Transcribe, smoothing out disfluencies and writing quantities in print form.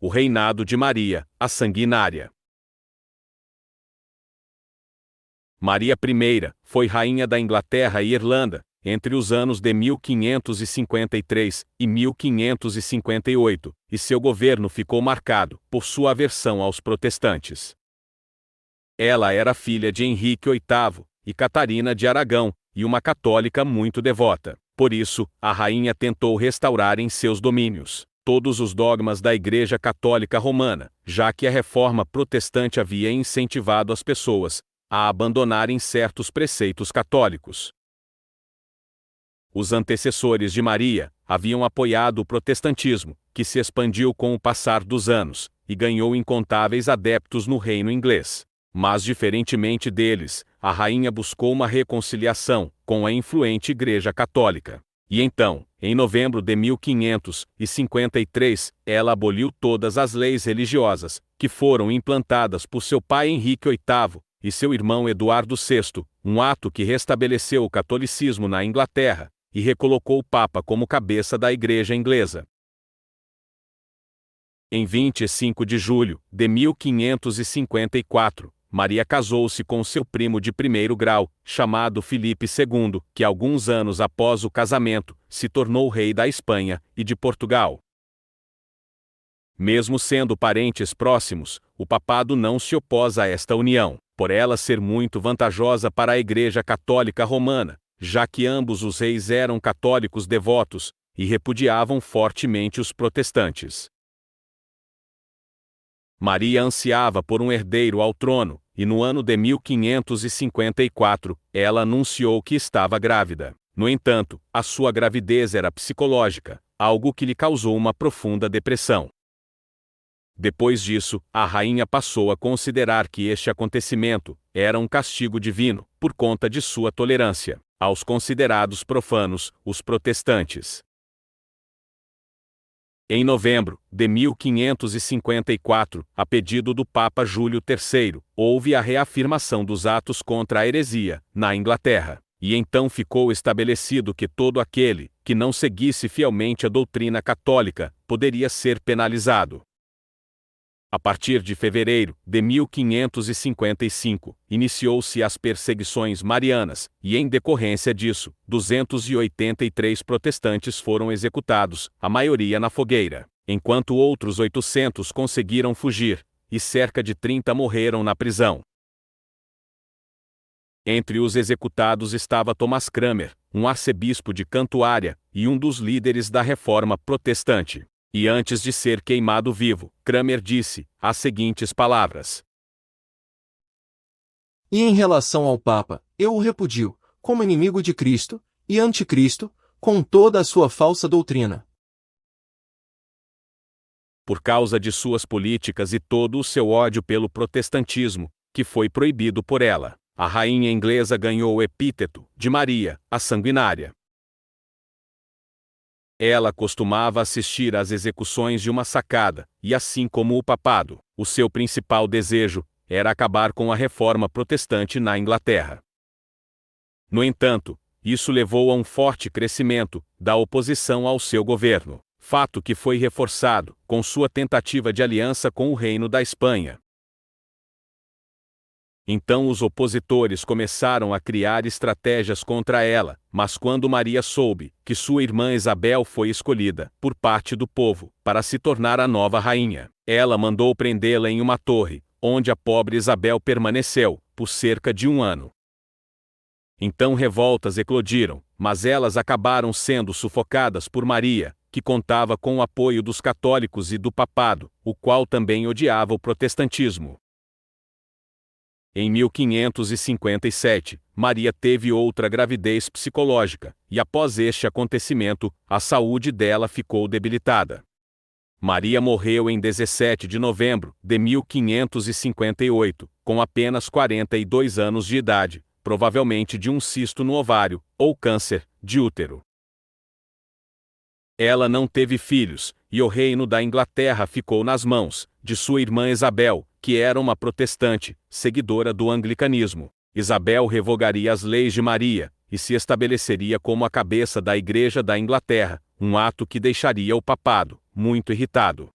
O reinado de Maria, a Sanguinária. Maria I foi rainha da Inglaterra e Irlanda, entre os anos de 1553 e 1558, e seu governo ficou marcado por sua aversão aos protestantes. Ela era filha de Henrique VIII e Catarina de Aragão, e uma católica muito devota. Por isso, a rainha tentou restaurar em seus domínios todos os dogmas da Igreja Católica Romana, já que a reforma protestante havia incentivado as pessoas a abandonarem certos preceitos católicos. Os antecessores de Maria haviam apoiado o protestantismo, que se expandiu com o passar dos anos, e ganhou incontáveis adeptos no reino inglês. Mas, diferentemente deles, a rainha buscou uma reconciliação com a influente Igreja Católica. E então, em novembro de 1553, ela aboliu todas as leis religiosas que foram implantadas por seu pai Henrique VIII e seu irmão Eduardo VI, um ato que restabeleceu o catolicismo na Inglaterra e recolocou o Papa como cabeça da Igreja inglesa. Em 25 de julho de 1554, Maria casou-se com seu primo de primeiro grau, chamado Filipe II, que alguns anos após o casamento, se tornou rei da Espanha e de Portugal. Mesmo sendo parentes próximos, o papado não se opôs a esta união, por ela ser muito vantajosa para a Igreja Católica Romana, já que ambos os reis eram católicos devotos e repudiavam fortemente os protestantes. Maria ansiava por um herdeiro ao trono, e no ano de 1554, ela anunciou que estava grávida. No entanto, a sua gravidez era psicológica, algo que lhe causou uma profunda depressão. Depois disso, a rainha passou a considerar que este acontecimento era um castigo divino, por conta de sua tolerância aos considerados profanos, os protestantes. Em novembro de 1554, a pedido do Papa Júlio III, houve a reafirmação dos atos contra a heresia, na Inglaterra, e então ficou estabelecido que todo aquele que não seguisse fielmente a doutrina católica poderia ser penalizado. A partir de fevereiro de 1555, iniciou-se as perseguições marianas, e em decorrência disso, 283 protestantes foram executados, a maioria na fogueira, enquanto outros 800 conseguiram fugir, e cerca de 30 morreram na prisão. Entre os executados estava Thomas Cranmer, um arcebispo de Cantuária, e um dos líderes da Reforma Protestante. E antes de ser queimado vivo, Cranmer disse as seguintes palavras: E em relação ao Papa, eu o repudio, como inimigo de Cristo, e anticristo, com toda a sua falsa doutrina. Por causa de suas políticas e todo o seu ódio pelo protestantismo, que foi proibido por ela, a rainha inglesa ganhou o epíteto de Maria, a Sanguinária. Ela costumava assistir às execuções de uma sacada, e assim como o papado, o seu principal desejo era acabar com a reforma protestante na Inglaterra. No entanto, isso levou a um forte crescimento da oposição ao seu governo, fato que foi reforçado com sua tentativa de aliança com o Reino da Espanha. Então os opositores começaram a criar estratégias contra ela, mas quando Maria soube que sua irmã Isabel foi escolhida, por parte do povo, para se tornar a nova rainha, ela mandou prendê-la em uma torre, onde a pobre Isabel permaneceu, por cerca de um ano. Então revoltas eclodiram, mas elas acabaram sendo sufocadas por Maria, que contava com o apoio dos católicos e do papado, o qual também odiava o protestantismo. Em 1557, Maria teve outra gravidez psicológica, e após este acontecimento, a saúde dela ficou debilitada. Maria morreu em 17 de novembro de 1558, com apenas 42 anos de idade, provavelmente de um cisto no ovário, ou câncer de útero. Ela não teve filhos, e o reino da Inglaterra ficou nas mãos de sua irmã Isabel, que era uma protestante, seguidora do anglicanismo. Isabel revogaria as leis de Maria, e se estabeleceria como a cabeça da Igreja da Inglaterra, um ato que deixaria o papado muito irritado.